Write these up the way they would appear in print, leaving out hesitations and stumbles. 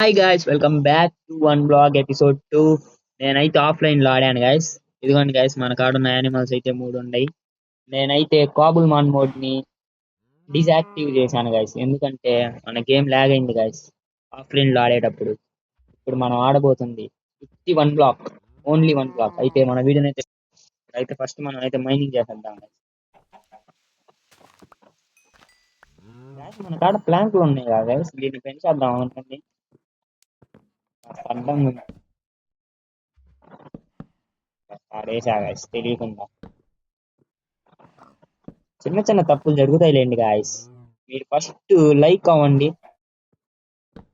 Hi guys welcome back to one blog episode 2. నేనైతే offline లో ఆడాను గాయ్స్. ఇదిగోండి గాయ్స్, మన కాడున్న యానిమల్స్ అయితే మూడు ఉన్నాయి. నేనైతే కాబుల్ మాన్ మోడ్ ని డిసాక్టివ్ చేశాను గాయ్స్, ఎందుకంటే మన గేమ్ లాగ్ అయింది గాయ్స్ ఆఫ్లైన్ లో ఆడేటప్పుడు. ఇప్పుడు మనం ఆడబోతుంది 51 బ్లాక్, ఓన్లీ వన్ బ్లాక్. అయితే మన వీడియోని అయితే ఫస్ట్ మనం అయితే మైనింగ్ చేసేద్దాం గాయ్స్. మన కాడ ప్లాంట్లు ఉన్నాయి కదా గాయ్స్, దీన్ని పెంచేద్దాం అనుకోండి. అడ్డం ఆడేసా గాయ్స్ తెలియకుండా. చిన్న చిన్న తప్పులు జరుగుతాయిలేండి గాయస్. మీరు ఫస్ట్ లైక్ అవ్వండి,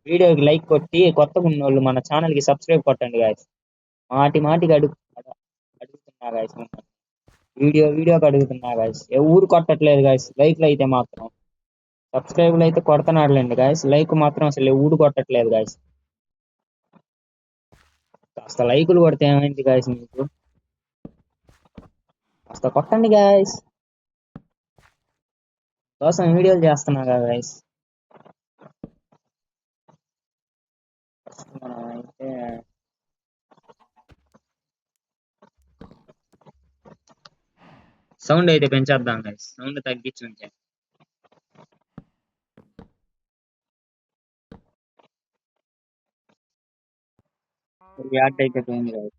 వీడియోకి లైక్ కొట్టి కొత్తగా ఉన్న వాళ్ళు మన ఛానల్ కి సబ్స్క్రైబ్ కొట్టండి గాయస్. మాటి మాటికి అడుగుతున్నా గాయస్, వీడియోకి అడుగుతున్నా గాయస్. ఎవరు కొట్టట్లేదు గాయస్ లైక్లు అయితే మాత్రం. సబ్స్క్రైబ్లు అయితే కొడుతున్నారులేండి గాయస్, లైక్ మాత్రం అసలు ఎవరు కొట్టట్లేదు గాయస్. కాస్త లైకులు కొడితే ఏమైంది గాయస్, మీకు కాస్త కొట్టండి గాయస్. కోసం వీడియోలు చేస్తున్నా కదా గాయస్. మనం అయితే సౌండ్ అయితే పెంచేద్దాం గాయస్, సౌండ్ తగ్గించి ఉంచే. యాడ్ అయితే పోయింది గాయస్.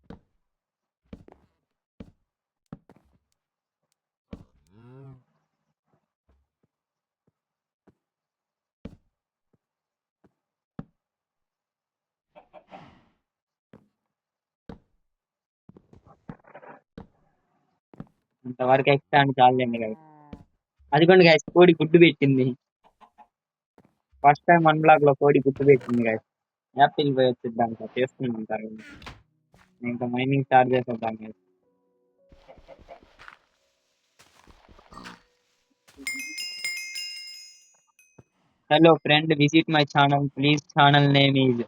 ఇంతవరకు ఎక్స్ట్రా అని చాలండి గాయస్. అదిగోండి గాయస్, కోడి గుడ్డు పెట్టింది. ఫస్ట్ టైం వన్ బ్లాక్ లో కోడి గుడ్డు పెట్టింది గాయస్. యాపిల్ పోయి వచ్చిద్దాం సార్, చేసుకుని ఉంటారు. ఇంకా మైనింగ్ స్టార్ట్ చేసేద్దాం guys. Hello friend, visit my channel please. Channel name is,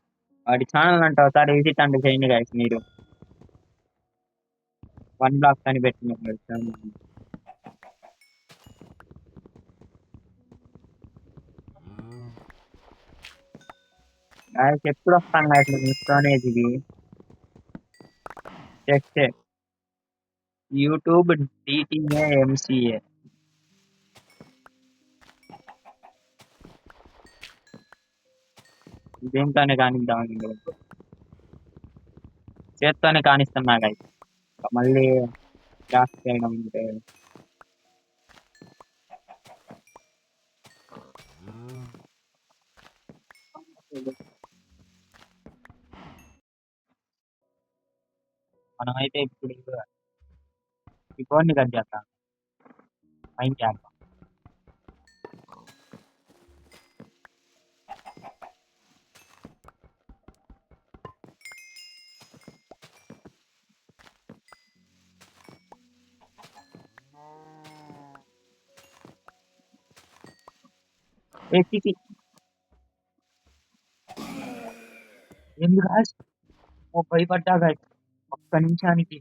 వాడి ఛానల్ అంటే ఒకసారి విజిట్ అంటే చేయండి గాయస్. మీరు వన్ బ్లాక్ అని పెట్టినారు గాయస్. ఎప్పుడు వస్తాను గాయస్ మీ స్టోనేజ్ ఇది? Check YouTube D T A M C A. దేంతోనే కానిద్దాం, చేత్తోనే కానిస్తున్నా గాయస్. మళ్ళీ క్రాఫ్ట్ చేయడం అంటే మనమైతే ఇప్పుడు ఈ ఫోన్ ని కట్ చేస్తాం, పైన చేద్దాం. ఎందుకు గాయస్ భయపడ్డా గాయస్ ఒక్క నిమిషానికి.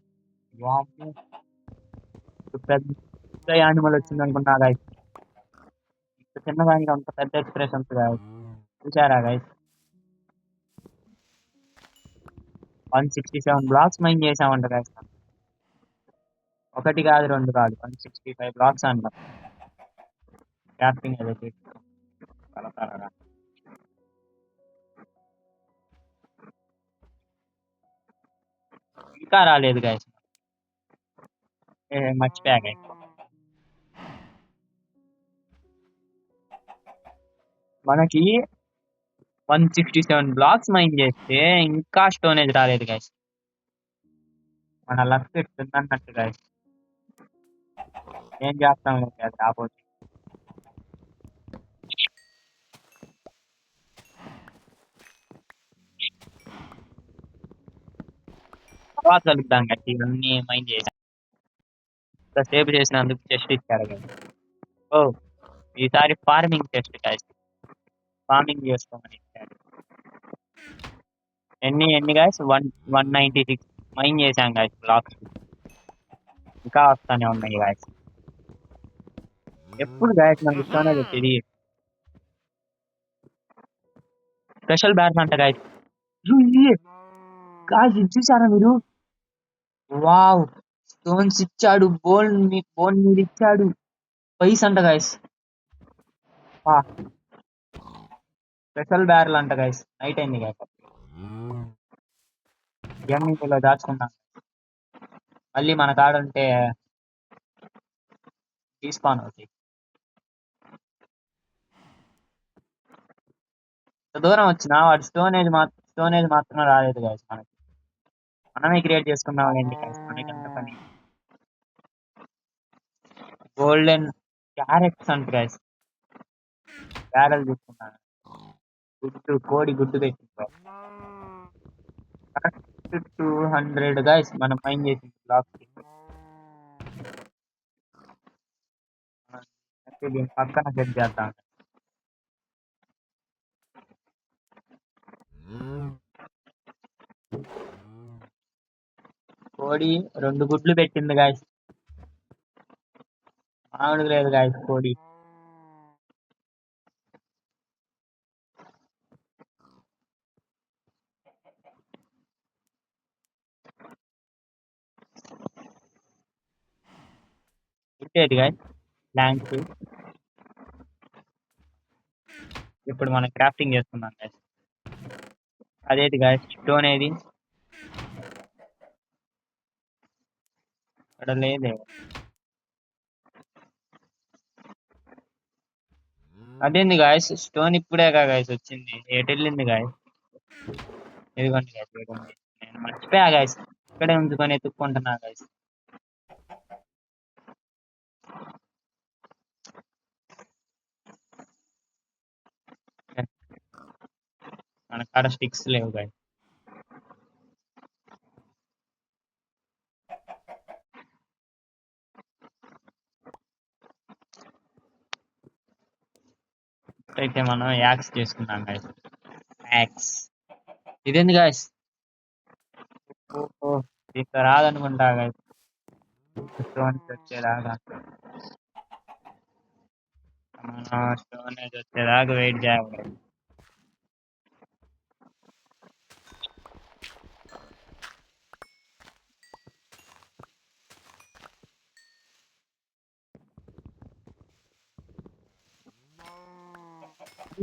వామ్మో, పెద్ద యానిమల్ వచ్చింది అనుకున్నా గాయస్. ఇంత చిన్నదానికి అంత పెద్ద ఎక్స్ప్రెషన్స్ గాయస్, చూసారా గాయస్? 167 బ్లాక్స్ మైన్ చేసామంట గాయస్. ఒకటి కాదు రెండు కాదు, 165 బ్లాక్స్ అంట. క్యాప్టింగ్ ఏదైతే కలతారా. ఇంకా రాలేదు గాయస్, మర్చిపోయా గాయస్. మనకి 167 బ్లాక్స్ మైన్ చేస్తే ఇంకా స్టోనేజ్ రాలేదు గాయస్. మన లక్ ఎట్టుందన్నట్టు గాయస్. ఏం చేస్తాం లేదు రాబోతుంది. తర్వాత కలుద్దాం గట్టి, ఇవన్నీ మైండ్ చేశాను. సేవ్ చేసినందుకు చెస్ట్ ఇచ్చారు కదా. ఓ, ఈసారి ఫార్మింగ్ చెస్ట్ గాయస్, ఫార్మింగ్ చేసుకోమని ఇచ్చారు. ఎన్ని ఎన్ని గాయస్, 196 మైన్ చేశాం గాయస్ బ్లాక్స్. ఇంకా వస్తానే ఉన్నాయి గాయస్. ఎప్పుడు గాయస్ మనకి ఇష్టం అనేది తెలియదు. స్పెషల్ బ్యాట్ అంట గాయస్. గాయస్ ఇది చూసారా మీరు? వావ్, స్టోన్స్ ఇచ్చాడు, బోన్ మీద ఇచ్చాడు. పైస్ అంట గాయస్. స్పెషల్ బ్యారల్ అంట గాయస్. నైట్ అయింది గాయస్. గేమింగ్ దాచుకుంటాం. మళ్ళీ మన కాడ ఉంటే తీసుకోను అవుతాయి. ఇంత దూరం వచ్చినా వాడు స్టోనేజ్ మాత్రం రాలేదు గాయస్ మనకి. మనమే క్రియేట్ చేసుకున్నాం అండి గాయస్, మనకి ఎంత పని. గోల్డెన్ క్యారెట్స్ అంట గాయస్. బ్యారల్ తీసుకున్నాను. కోడి గుడ్డు పెట్టింది. 200 గాయస్ మనం పైన చేసింది బ్లాక్ కి. దీని పక్కన సెట్ చేద్దాం. కోడి 2 గుడ్లు పెట్టింది గాయస్. మామిడి లేదు గాయస్ కోడి. ఇంకేది గాయస్ ప్లాంక్స్. ఇప్పుడు మనం క్రాఫ్టింగ్ చేసుకుందాం గాయస్. అదేంటి గాయస్ స్టోన్ ఏది? ఇక్కడ లేదే. అదేంది గాయస్ స్టోన్ ఇప్పుడేగా గాయస్ వచ్చింది, ఎటు వెళ్ళింది గాయస్? ఇదిగోండి గాయస్, ఇదిగోండి. నేను మర్చిపోయా గాయస్, ఇక్కడే ఉంచుకొని ఎత్తుక్కుంటున్నా గాయస్. మన కాడ స్టిక్స్ లేవు గాయస్. అయితే మనం యాక్స్ చేసుకున్నాం గాయస్. యాక్స్ ఇదేంది గాయస్? ఓహో, ఇంకా రాదనుకుంటా గాయస్ స్టోన్స్ వచ్చేదాకా. స్టోనేజ్ వచ్చేదాకా వెయిట్ చేయాలి.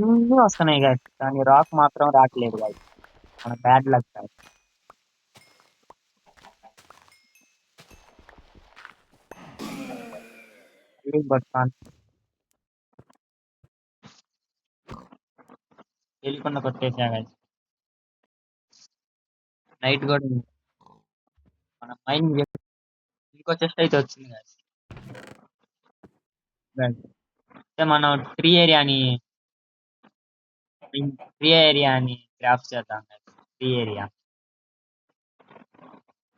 అన్నీ వస్తున్నాయి గాయస్, కానీ రాక్ మాత్రం రావట్లేదు గాయస్. మన బ్యాడ్ లక్ గాయస్. తెలియకుండా కొట్టేసా గాయస్. నైట్ కూడా ఉంది. మన మైండ్ ఇంకో చెస్ట్ అయితే వచ్చింది గాయస్. అంటే మనం ట్రీ ఏరియాని క్రాఫ్ట్ చేద్దాం గాయస్.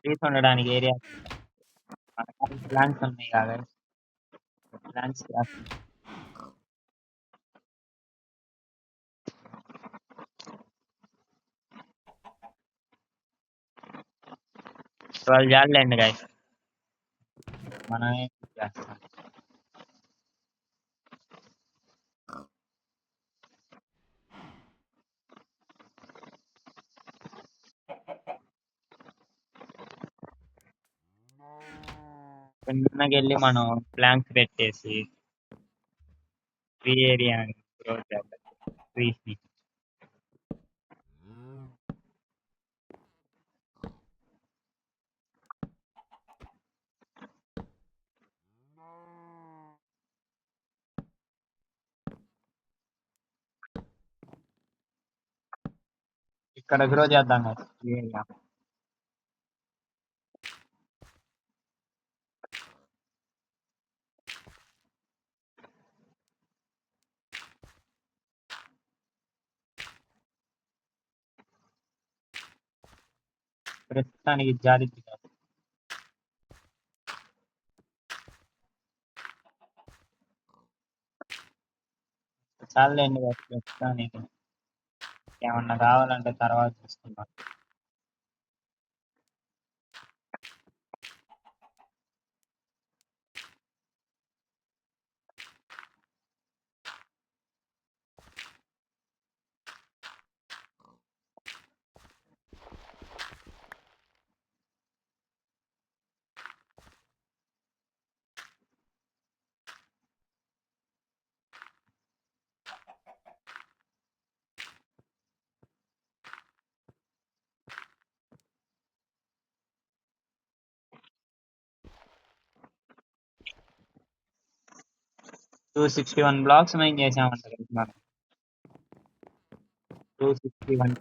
ట్రీస్ ఉండడానికి ఏరియా. మన ప్లాంట్స్ ఉన్నాయి కదా, ప్లాంట్స్ క్రాఫ్ట్. 12 జాలండి గాయస్, మనమే చేస్తాం. చిన్నకెళ్ళి మనం ప్లాంక్స్ పెట్టేసి ట్రీ ఏరియా గ్రో చేద్దాం. ట్రీస్ ని ఇక్కడ గ్రో చేద్దాం కదా ట్రీ ఏరియా. ప్రస్తుతానికి జాలి చాలండి ప్రస్తుతానికి. ఏమన్నా కావాలంటే తర్వాత చూసుకుందాం. 261 బ్లాక్స్ మైన్ చేసామంట guys మనం. 261.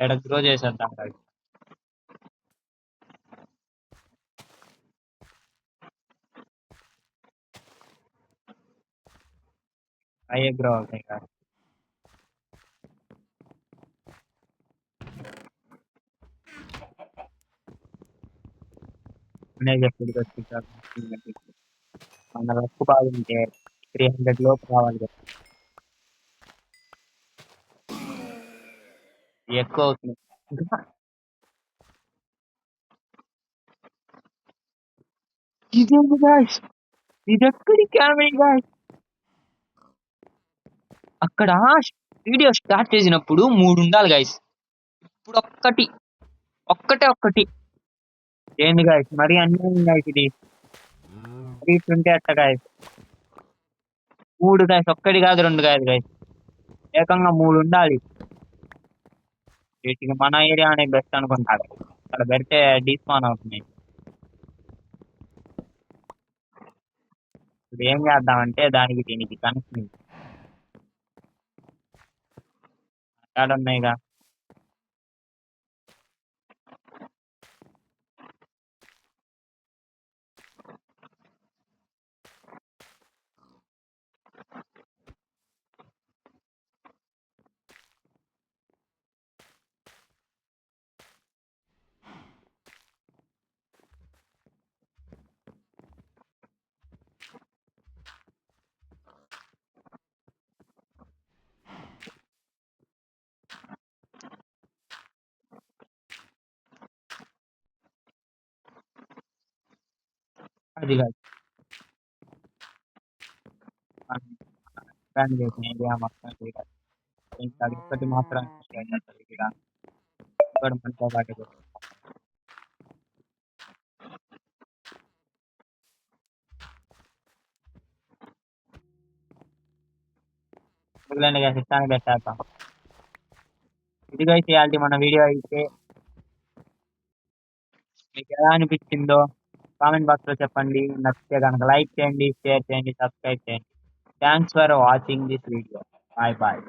ఏడ గ్రో చేసేద్దాం guys. అయ్యే గ్రో అవుతాయి కదా. ఎప్పుడు మన వర్క్ బాగుంటే 300 లోపు రావాలి కదా. ఎక్కువ అవుతుంది. ఇదేంటి guys? ఇది ఎక్కడి కామెడీ guys? అక్కడ వీడియో స్టార్ట్ చేసినప్పుడు 3 ఉండాలి గైస్. ఇప్పుడు ఒక్కటే. ఏంది గాయస్ మరి అన్ని గైస్ ఇది. మరి ఇట్లుంటే అట్ట గాయస్. 3 గాయస్, ఒక్కటి కాదు 2 కాదు గైస్, ఏకంగా 3 ఉండాలి. వీటికి మన ఏరియానే బెస్ట్ అనుకుంటారు. అక్కడ పెడితే డీస్పాన్ అవుతుంది. ఇప్పుడు ఏం చేద్దామంటే దానికి దీనికి కనెక్షన్ ఉన్నాయిగా. అది కాదు ప్లాన్ చేసిన ఏరియా మొత్తం ఇక్కడ ఇంకా ఒక్కటి మాత్రం ఇక్కడ మనతో పాటు సిస్టానికి పెట్టేద్దాం. ఇదిగో చేయాలి మన వీడియో అయితే. మీకు ఎలా అనిపించిందో కామెంట్ బాక్స్ లో చెప్పండి. నచ్చితే కనుక లైక్ చేయండి, షేర్ చేయండి, సబ్స్క్రైబ్ చేయండి. Thanks for watching this video. Bye bye.